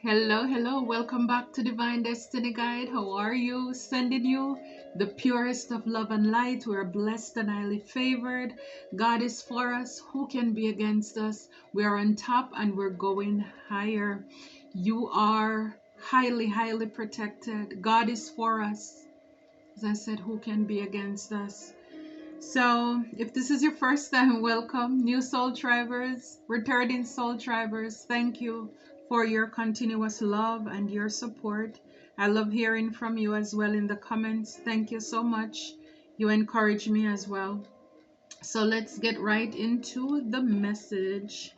Hello. Welcome back to Divine Destiny Guide. How are you? Sending you the purest of love and light. We're blessed and highly favored. God is for us. Who can be against us? We are on top and we're going higher. You are highly protected. God is for us. As I said, who can be against us? So, if this is your first time, welcome. New soul tribers, returning soul tribers, thank you for your continuous love and your support. I love hearing from you as well in the comments. Thank you so much. You encourage me as well. So, let's get right into the message.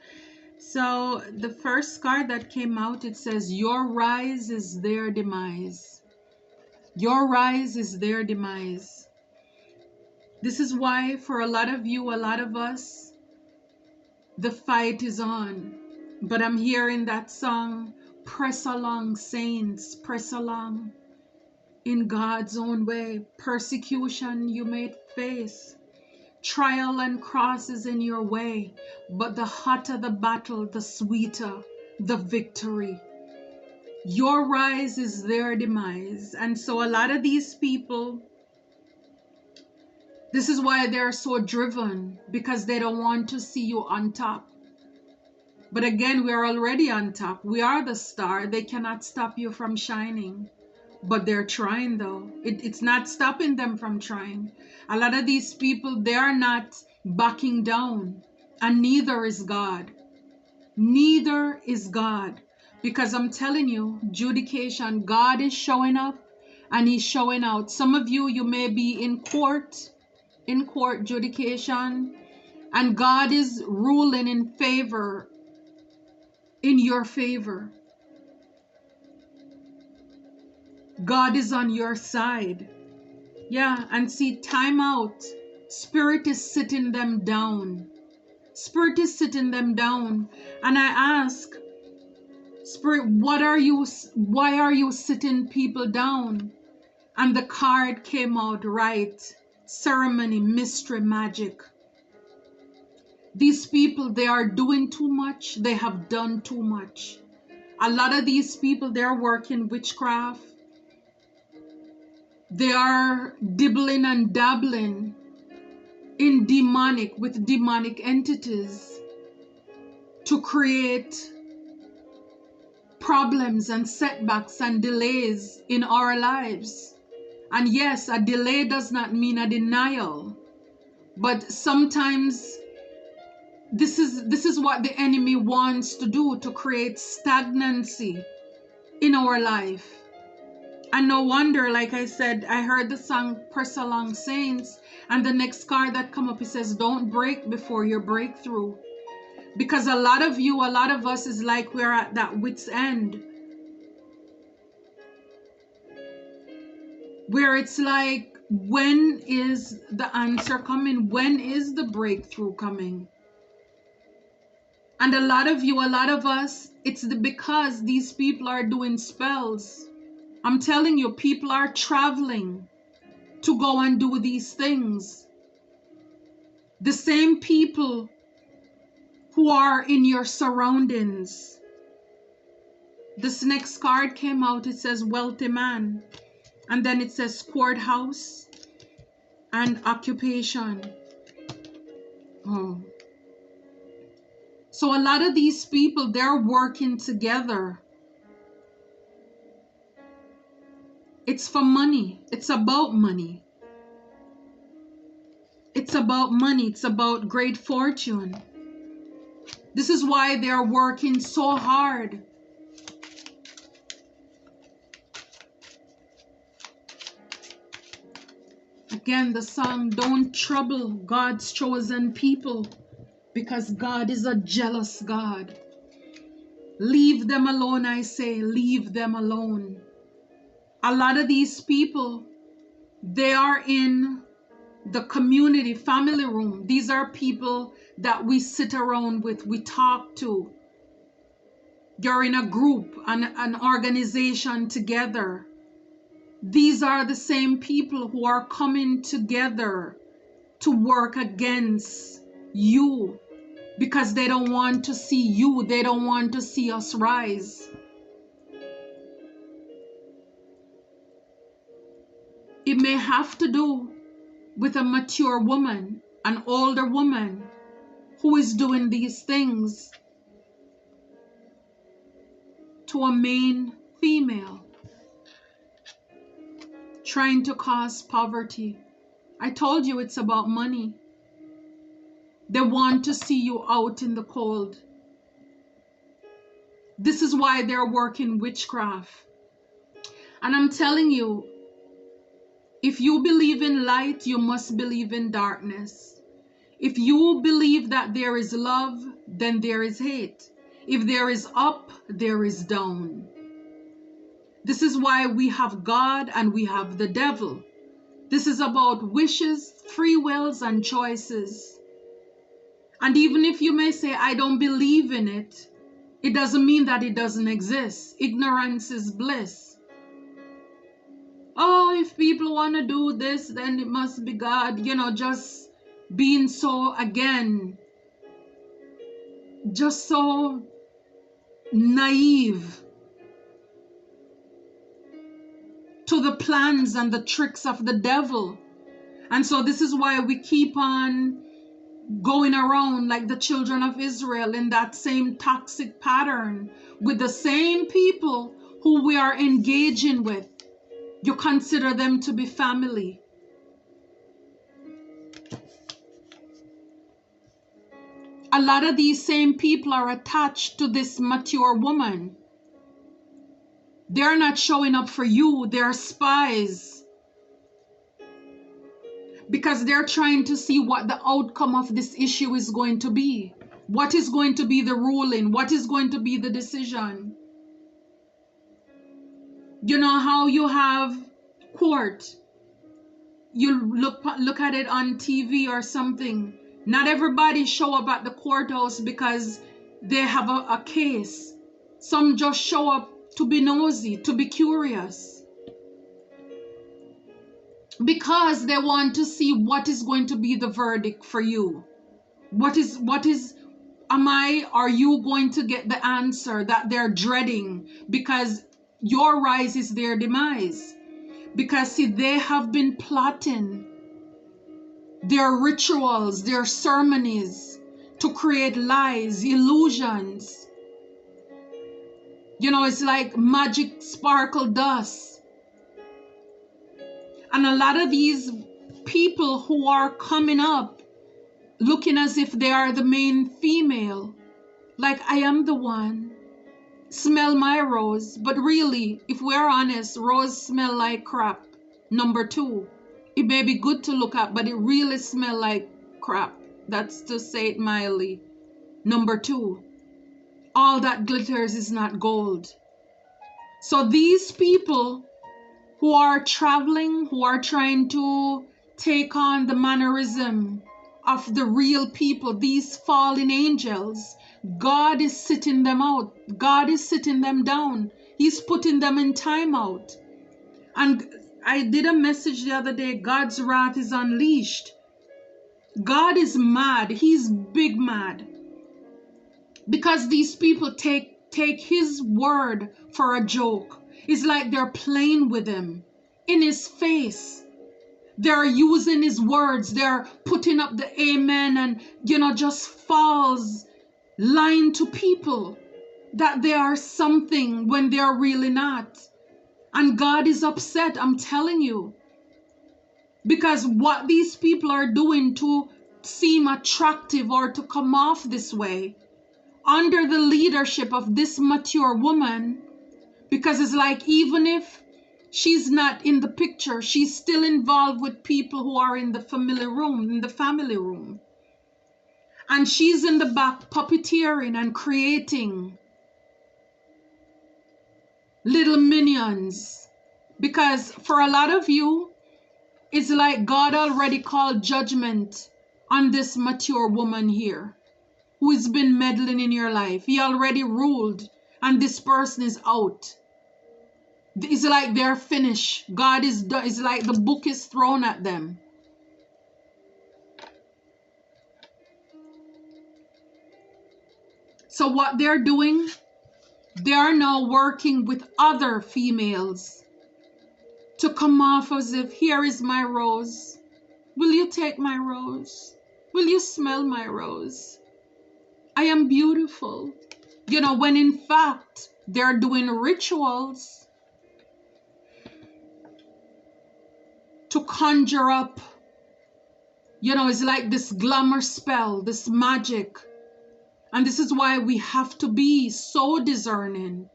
So, the first card that came out, it says, Your rise is their demise. Your rise is their demise. This is why for a lot of you, a lot of us, the fight is on. But I'm hearing that song, press along, saints, press along in God's own way. Persecution you may face, trial and crosses in your way, but the hotter the battle, the sweeter the victory. Your rise is their demise. And so a lot of these people, this is why they're so driven, because they don't want to see you on top. But again, we are already on top. We are the star. They cannot stop you from shining. But they're trying though. It's not stopping them from trying. A lot of these people, they are not backing down. And neither is God. Neither is God. Because I'm telling you, judication, God is showing up and He's showing out. Some of you, you may be in court judication, and God is ruling in your favor. God is on your side. Yeah, and see, time out. Spirit is sitting them down. Spirit is sitting them down. And I ask, Spirit, why are you sitting people down? And the card came out right. Ceremony, mystery, magic. These people, they are doing too much. They have done too much. A lot of these people, they're working witchcraft. They are dibbling and dabbling in with demonic entities to create problems and setbacks and delays in our lives. And yes, a delay does not mean a denial, but sometimes this is what the enemy wants to do, to create stagnancy in our life. And no wonder, like I said, I heard the song Press Along Saints, and the next card that come up, it says, don't break before your breakthrough. Because a lot of you, a lot of us is like we're at that wit's end, where it's like, when is the answer coming? When is the breakthrough coming? And a lot of you, a lot of us, it's because these people are doing spells. I'm telling you, people are traveling to go and do these things. The same people who are in your surroundings. This next card came out, it says wealthy man. And then it says courthouse and occupation. Oh. So a lot of these people, they're working together. It's for money. It's about money. It's about money. It's about great fortune. This is why they're working so hard. Again, the song, don't trouble God's chosen people, because God is a jealous God. Leave them alone, I say, leave them alone. A lot of these people, they are in the community family room. These are people that we sit around with, we talk to. You're in a group, an organization together. These are the same people who are coming together to work against you, because they don't want to see you. They don't want to see us rise. It may have to do with a mature woman, an older woman who is doing these things to a main female, trying to cause poverty. I told you it's about money. They want to see you out in the cold. This is why they're working witchcraft. And I'm telling you, if you believe in light, you must believe in darkness. If you believe that there is love, then there is hate. If there is up, there is down. This is why we have God and we have the devil. This is about wishes, free wills, and choices. And even if you may say, I don't believe in it, it doesn't mean that it doesn't exist. Ignorance is bliss. Oh, if people want to do this, then it must be God. You know, just being so, again, just so naive to the plans and the tricks of the devil. And so this is why we keep on going around like the children of Israel in that same toxic pattern with the same people who we are engaging with. You consider them to be family. A lot of these same people are attached to this mature woman. They're not showing up for you. They're spies. Because they're trying to see what the outcome of this issue is going to be. What is going to be the ruling? What is going to be the decision? You know how you have court. You look at it on TV or something. Not everybody show up at the courthouse because they have a case. Some just show up to be nosy, to be curious. Because they want to see what is going to be the verdict for you. Are you going to get the answer that they're dreading? Because your rise is their demise. Because see, they have been plotting their rituals, their ceremonies to create lies, illusions. You know, it's like magic sparkle dust. And a lot of these people who are coming up looking as if they are the main female, like I am the one, smell my rose. But really, if we're honest, rose smell like crap. Number two, it may be good to look at, but it really smell like crap. That's to say it mildly. Number two, all that glitters is not gold. So these people who are traveling, who are trying to take on the mannerism of the real people, these fallen angels, God is sitting them out. God is sitting them down. He's putting them in timeout. And I did a message the other day, God's wrath is unleashed. God is mad. He's big mad. Because these people take his word for a joke. It's like they're playing with him in his face. They're using his words. They're putting up the amen and, just false lying to people that they are something when they're really not. And God is upset, I'm telling you. Because what these people are doing to seem attractive or to come off this way, under the leadership of this mature woman, because it's like even if she's not in the picture, she's still involved with people who are in the family room. And she's in the back puppeteering and creating little minions. Because for a lot of you, it's like God already called judgment on this mature woman here who has been meddling in your life. He already ruled and this person is out. It's like they're finished. God is done. It's like the book is thrown at them. So what they're doing, they are now working with other females to come off as if, here is my rose. Will you take my rose? Will you smell my rose? I am beautiful. You know, when in fact, they're doing rituals to conjure up, you know, it's like this glamour spell, this magic. And this is why we have to be so discerning.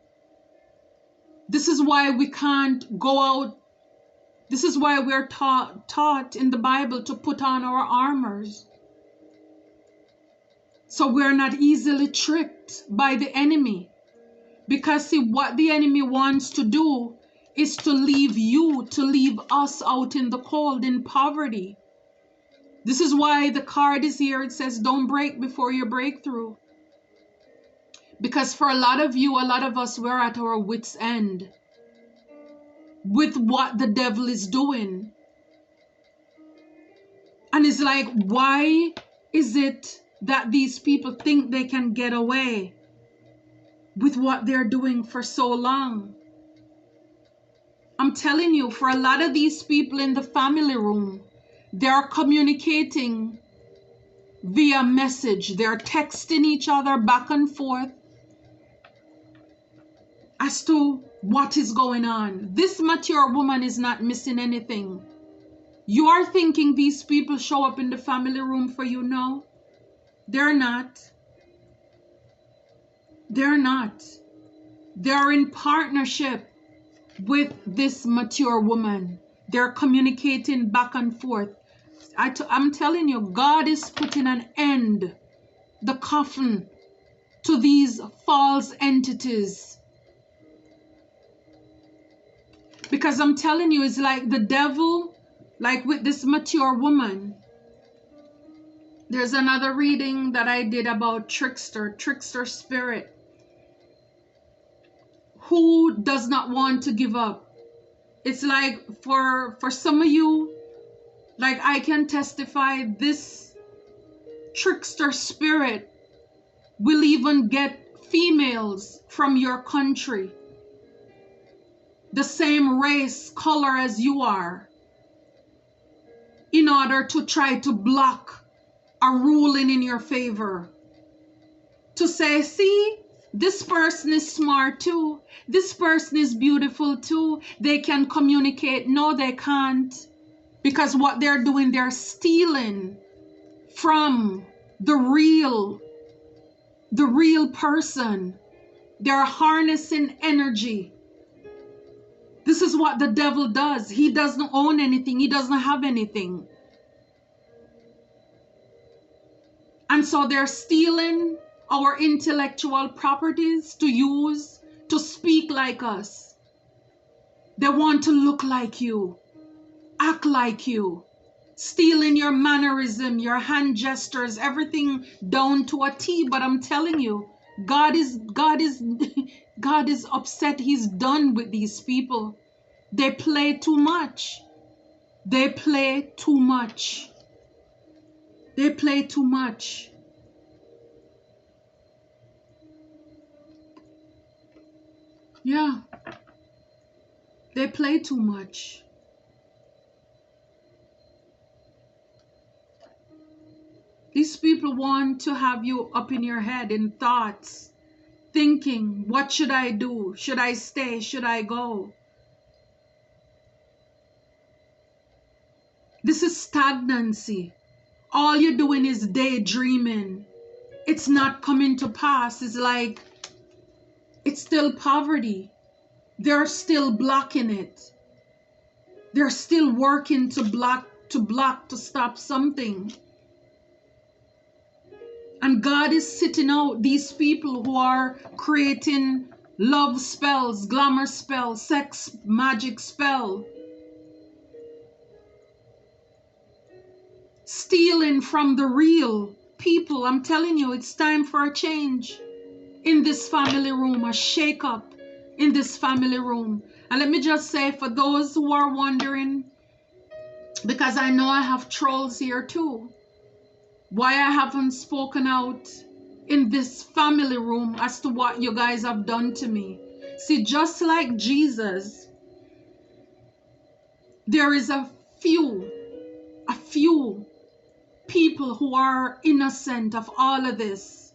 This is why we can't go out. This is why we're taught in the Bible to put on our armors. So we're not easily tricked by the enemy. Because see, what the enemy wants to do is to leave us out in the cold, in poverty. This is why the card is here. It says, don't break before you break through. Because for a lot of you, a lot of us, we're at our wits' end with what the devil is doing. And it's like, why is it that these people think they can get away with what they're doing for so long? I'm telling you, for a lot of these people in the family room, they're communicating via message. They're texting each other back and forth as to what is going on. This mature woman is not missing anything. You are thinking these people show up in the family room for you? No, they're not. They're not. They're in partnership with this mature woman. They're communicating back and forth. I'm telling you, God is putting an end, the coffin, to these false entities. Because I'm telling you, it's like the devil, like with this mature woman. There's another reading that I did about trickster spirit. Who does not want to give up? It's like for some of you, like I can testify, this trickster spirit will even get females from your country, the same race, color as you are, in order to try to block a ruling in your favor. To say, see, this person is smart too. This person is beautiful too. They can communicate. No, they can't. Because what they're doing, they're stealing from the real person. They're harnessing energy. This is what the devil does. He doesn't own anything. He doesn't have anything. And so they're stealing our intellectual properties to use to speak like us. They want to look like you, act like you, stealing your mannerism, your hand gestures, everything down to a T. But I'm telling you, God is upset. He's done with these people. They play too much. They play too much. They play too much. Yeah. They play too much. These people want to have you up in your head in thoughts, thinking, what should I do? Should I stay? Should I go? This is stagnancy. All you're doing is daydreaming. It's not coming to pass. It's like, it's still poverty. They're still blocking it. They're still working to block, to stop something. And God is sitting out these people who are creating love spells, glamour spells, sex magic spell. Stealing from the real people. I'm telling you, it's time for a change in this family room, a shake-up in this family room. And let me just say, for those who are wondering, because I know I have trolls here too, why I haven't spoken out in this family room as to what you guys have done to me. See, just like Jesus, there is a few people who are innocent of all of this,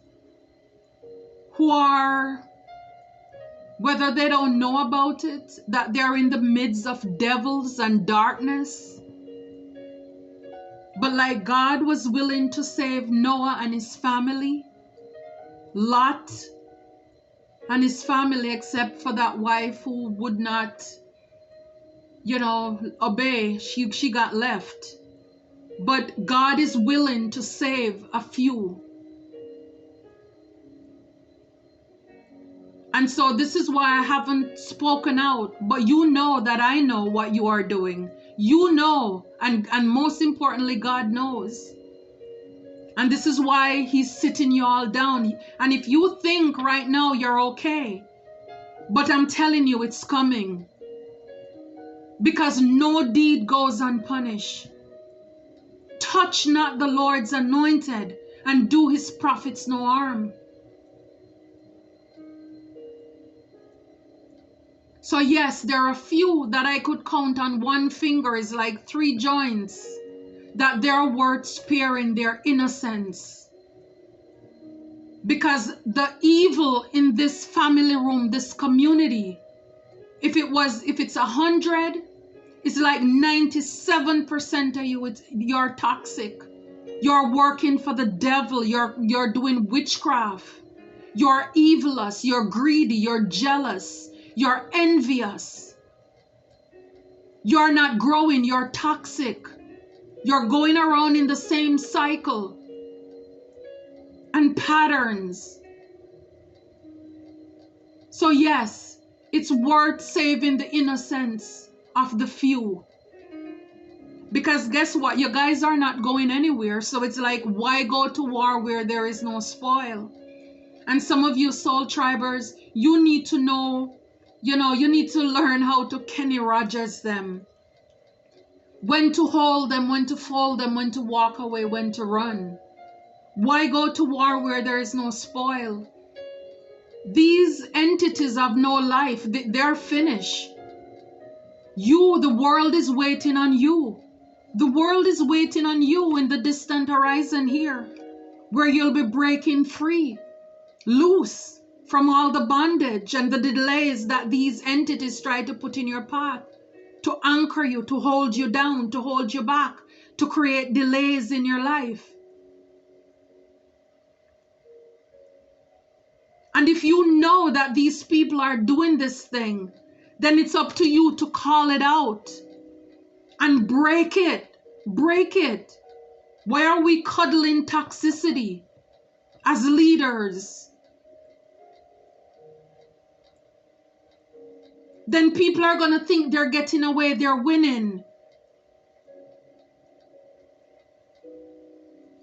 who are, whether they don't know about it, that they're in the midst of devils and darkness. But like God was willing to save Noah and his family, Lot and his family, except for that wife who would not, obey, she got left. But God is willing to save a few. And so this is why I haven't spoken out, but you know that I know what you are doing. You know, and most importantly, God knows. And this is why he's sitting you all down. And if you think right now you're okay, but I'm telling you it's coming. Because no deed goes unpunished. Touch not the Lord's anointed, and do his prophets no harm. So yes, there are a few that I could count on one finger, is like 3 joints, that they're worth sparing their innocence. Because the evil in this family room, this community, if it's 100, it's like 97% of you, you're toxic. You're working for the devil. You're doing witchcraft. You're evilous. You're greedy. You're jealous. You're envious. You're not growing. You're toxic. You're going around in the same cycle and patterns. So yes, it's worth saving the innocence of the few. Because guess what? You guys are not going anywhere. So it's like, why go to war where there is no spoil? And some of you soul tribers, you need to know, you need to learn how to Kenny Rogers them. When to hold them, when to fold them, when to walk away, when to run. Why go to war where there is no spoil? These entities have no life. They're finished. The world is waiting on you. The world is waiting on you in the distant horizon here, where you'll be breaking free, loose from all the bondage and the delays that these entities try to put in your path, to anchor you, to hold you down, to hold you back, to create delays in your life. And if you know that these people are doing this thing, then it's up to you to call it out and break it. Break it. Why are we cuddling toxicity as leaders? Then people are going to think they're getting away, they're winning.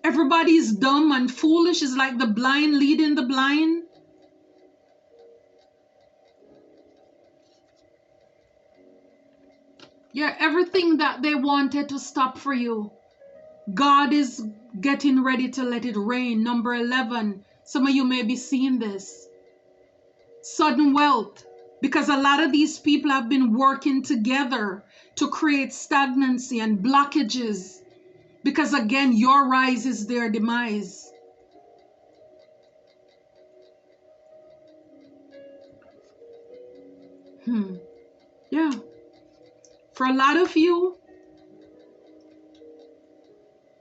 Everybody's dumb and foolish. It's like the blind leading the blind. Yeah, everything that they wanted to stop for you, God is getting ready to let it rain. Number 11, some of you may be seeing this. Sudden wealth, because a lot of these people have been working together to create stagnancy and blockages, because again, your rise is their demise. Yeah. For a lot of you,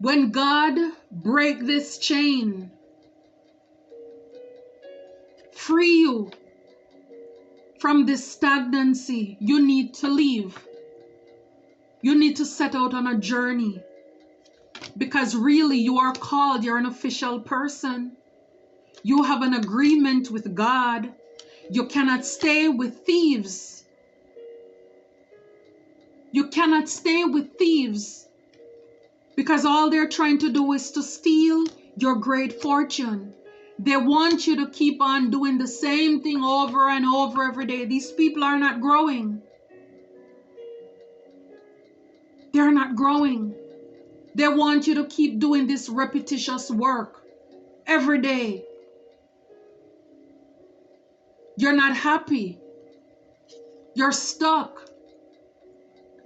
when God break this chain, free you from this stagnancy, you need to leave. You need to set out on a journey, because really you are called, you're an official person. You have an agreement with God. You cannot stay with thieves. You cannot stay with thieves, because all they're trying to do is to steal your great fortune. They want you to keep on doing the same thing over and over every day. These people are not growing. They're not growing. They want you to keep doing this repetitious work every day. You're not happy. You're stuck.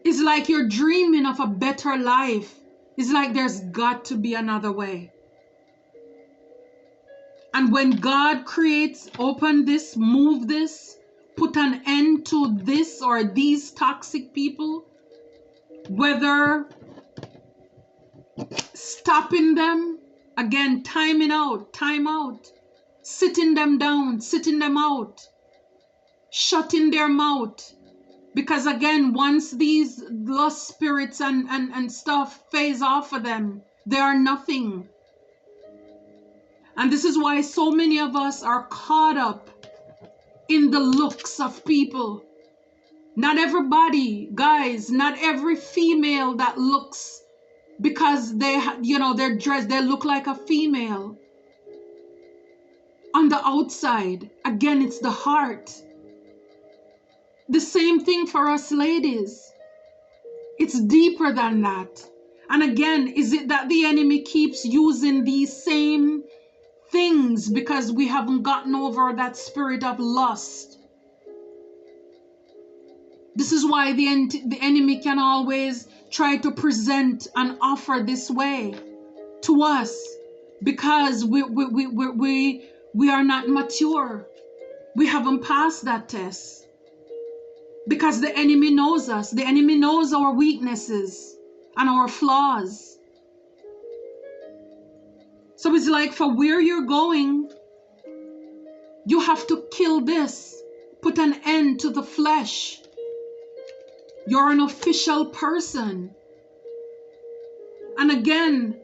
It's like you're dreaming of a better life. It's like there's got to be another way. And when God creates, open this, move this, put an end to this or these toxic people, whether stopping them, again, time out, sitting them down, sitting them out, shutting their mouth. Because again, once these lust spirits and stuff phase off of them, they are nothing. And this is why so many of us are caught up in the looks of people. Not everybody, guys, not every female that looks, because they're dressed, they look like a female. On the outside, again, it's the heart. The same thing for us ladies. It's deeper than that. And again, is it that the enemy keeps using these same things because we haven't gotten over that spirit of lust? This is why the enemy can always try to present and offer this way to us, because we are not mature. We haven't passed that test. Because the enemy knows us. The enemy knows our weaknesses and our flaws. So it's like, for where you're going, you have to kill this. Put an end to the flesh. You're an official person. And again,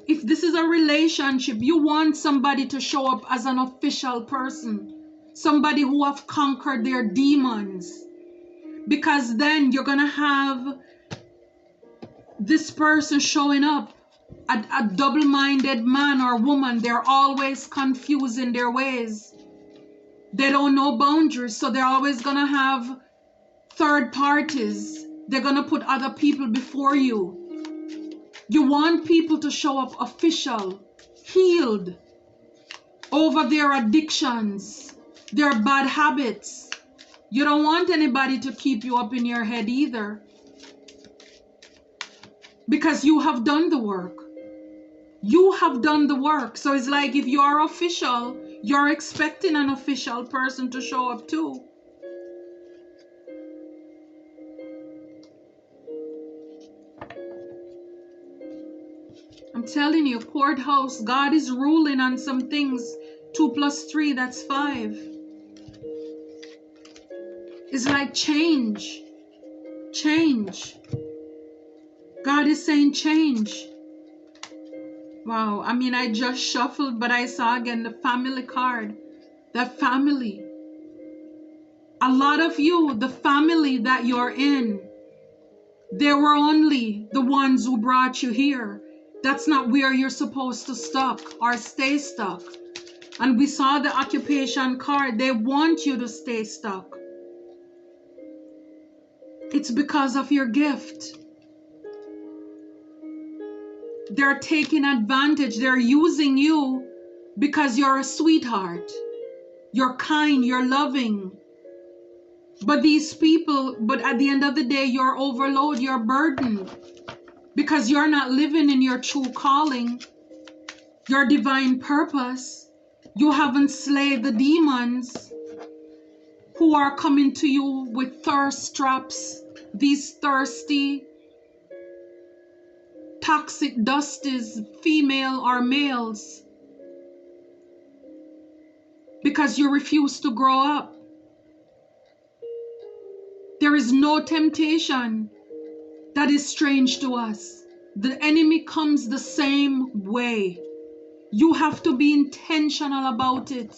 if this is a relationship, you want somebody to show up as an official person. Somebody who have conquered their demons. Because then you're going to have this person showing up, a double-minded man or woman. They're always confused in their ways. They don't know boundaries, so they're always going to have third parties. They're going to put other people before you. You want people to show up official, healed, over their addictions, their bad habits. You don't want anybody to keep you up in your head either, because you have done the work. You have done the work. So it's like, if you are official, you're expecting an official person to show up too. I'm telling you, courthouse, God is ruling on some things. 2 + 3, that's 5. It's like change. Change. God is saying change. Wow. I mean, I just shuffled, but I saw again the family card. That family. A lot of you, the family that you're in, they were only the ones who brought you here. That's not where you're supposed to stuck or stay stuck. And we saw the occupation card. They want you to stay stuck. It's because of your gift. They're taking advantage. They're using you because you're a sweetheart. You're kind. You're loving. But these people, but at the end of the day, you're overloaded. You're burdened. Because you're not living in your true calling. Your divine purpose. You haven't slayed the demons who are coming to you with thirst traps. These thirsty, toxic dusties, female or males. Because you refuse to grow up. There is no temptation that is strange to us. The enemy comes the same way. You have to be intentional about it.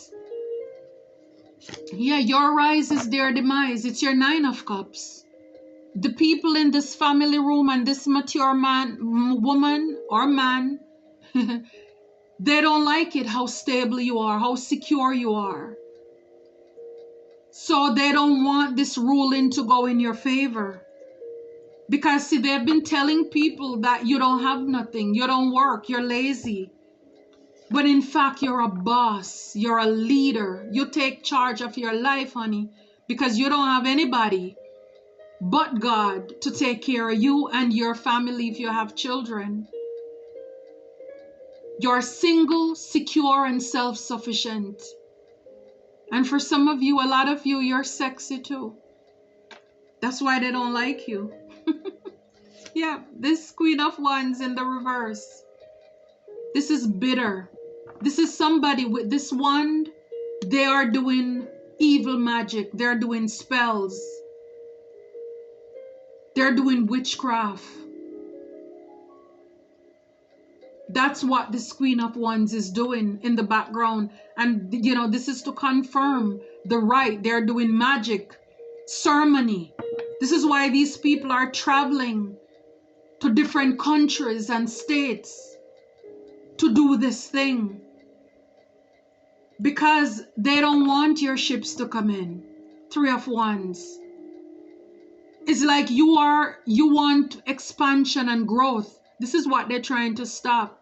Yeah, your rise is their demise. It's your 9 of Cups. The people in this family room and this mature man, woman or man, they don't like it how stable you are, how secure you are. So they don't want this ruling to go in your favor. Because see, they've been telling people that you don't have nothing, you don't work, you're lazy. But in fact, you're a boss, you're a leader. You take charge of your life, honey, because you don't have anybody. but God to take care of you and your family if you have children. You're single, secure, and self-sufficient. And for some of you, a lot of you, you're sexy too. That's why they don't like you. Yeah, this Queen of Wands in the reverse. This is bitter. This is somebody with this wand. They are doing evil magic. They're doing spells. They're doing witchcraft. That's what this Queen of Wands is doing in the background. And, you know, this is to confirm the right. They're doing magic, ceremony. This is why these people are traveling to different countries and states to do this thing. Because they don't want your ships to come in. Three of Wands. It's like you want expansion and growth. This is what they're trying to stop.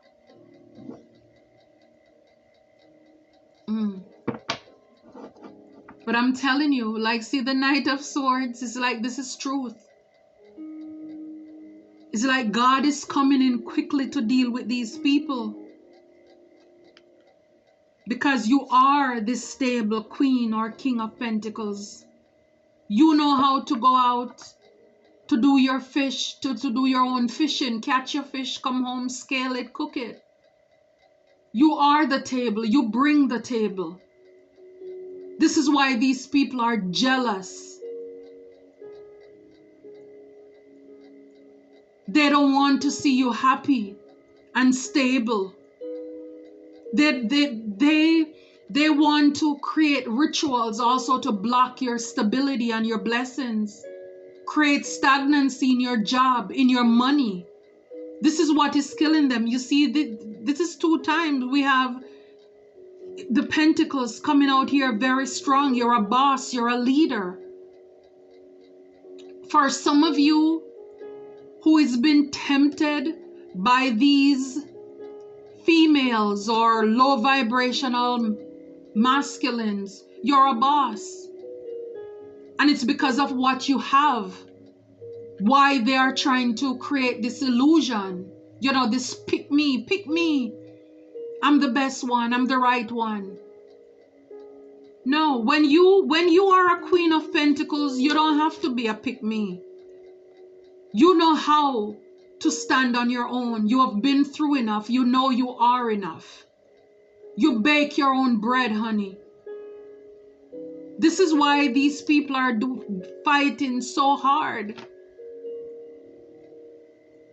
But I'm telling you, like, see the Knight of Swords, it's like this is truth. It's like God is coming in quickly to deal with these people. Because you are this stable Queen or King of Pentacles. You know how to go out to do your fish, to do your own fishing, catch your fish, come home, scale it, cook it. You are the table. You bring the table. This is why these people are jealous. They don't want to see you happy and stable. They want to create rituals also to block your stability and your blessings. Create stagnancy in your job, in your money. This is what is killing them. You see, this is 2 times we have the Pentacles coming out here very strong. You're a boss, you're a leader. For some of you who has been tempted by these females or low vibrational masculines, you're a boss. And it's because of what you have. Why they are trying to create this illusion. You know, this pick me, pick me. I'm the best one, I'm the right one. No, when you are a Queen of Pentacles, you don't have to be a pick me. You know how to stand on your own. You have been through enough. You know you are enough. You bake your own bread, honey. This is why these people are fighting so hard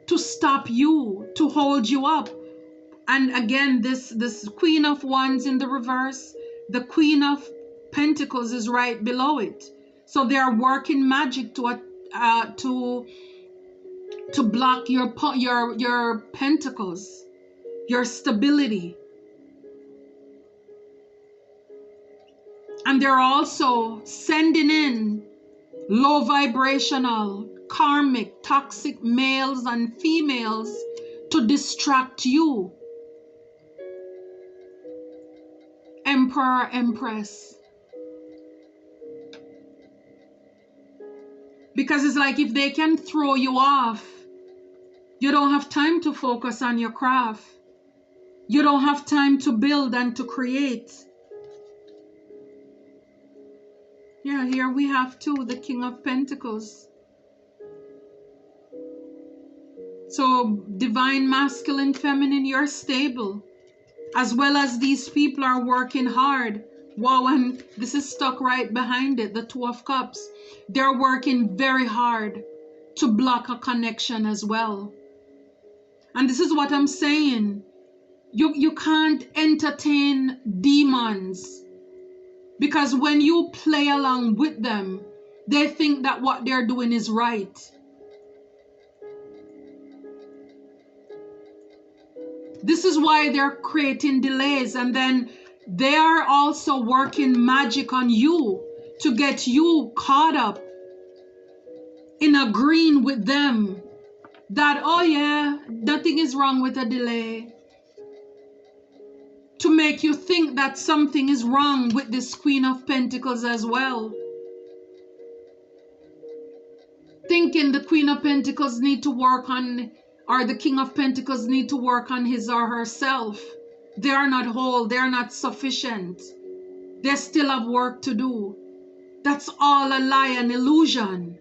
to stop you, to hold you up. And again, this Queen of Wands in the reverse, the Queen of Pentacles is right below it. So they are working magic to block your pentacles, your stability. And they're also sending in low vibrational, karmic, toxic males and females to distract you. Emperor, Empress. Because it's like if they can throw you off, you don't have time to focus on your craft. You don't have time to build and to create. Yeah, here we have too, the King of Pentacles. So divine masculine, feminine, you're stable. As well as these people are working hard. Wow, and this is stuck right behind it, the Two of Cups. They're working very hard to block a connection as well. And this is what I'm saying. You can't entertain demons. Because when you play along with them, they think that what they're doing is right. This is why they're creating delays, and then they are also working magic on you to get you caught up in agreeing with them that, oh yeah, nothing is wrong with a delay. To make you think that something is wrong with this Queen of Pentacles as well. thinking the Queen of Pentacles need to work on, or the King of Pentacles need to work on his or herself. They are not whole. They are not sufficient. They still have work to do. That's all a lie, an illusion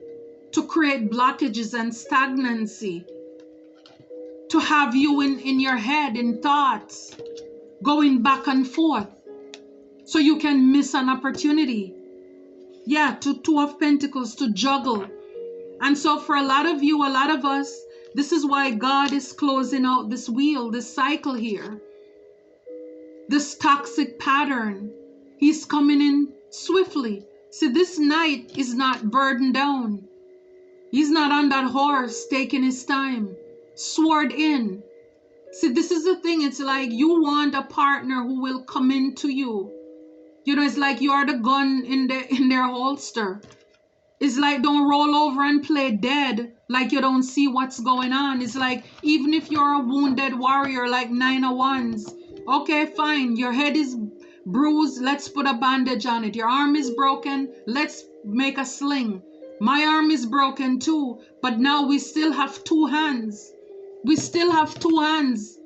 to create blockages and stagnancy, to have you in your head, in thoughts, going back and forth, so you can miss an opportunity. Yeah, Two of Pentacles, to juggle. And so for a lot of you, a lot of us, this is why God is closing out this wheel, this cycle here, this toxic pattern. He's coming in swiftly. See, this knight is not burdened down. He's not on that horse taking his time, sword in. See, this is the thing. It's like you want a partner who will come into you. You know, it's like you are the gun in their holster. It's like, don't roll over and play dead like you don't see what's going on. It's like, even if you're a wounded warrior like 9 of Wands, okay, fine, your head is bruised, let's put a bandage on it. Your arm is broken, let's make a sling. My arm is broken too, but now we still have 2 hands. We still have 2 hands.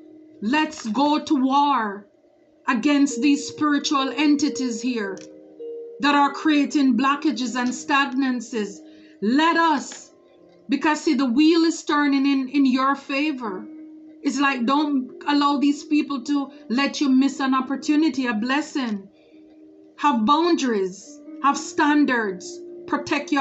Let's go to war against these spiritual entities here that are creating blockages and stagnancies. Let us, because see, the wheel is turning in your favor. It's like, don't allow these people to let you miss an opportunity, a blessing. Have boundaries, have standards, protect your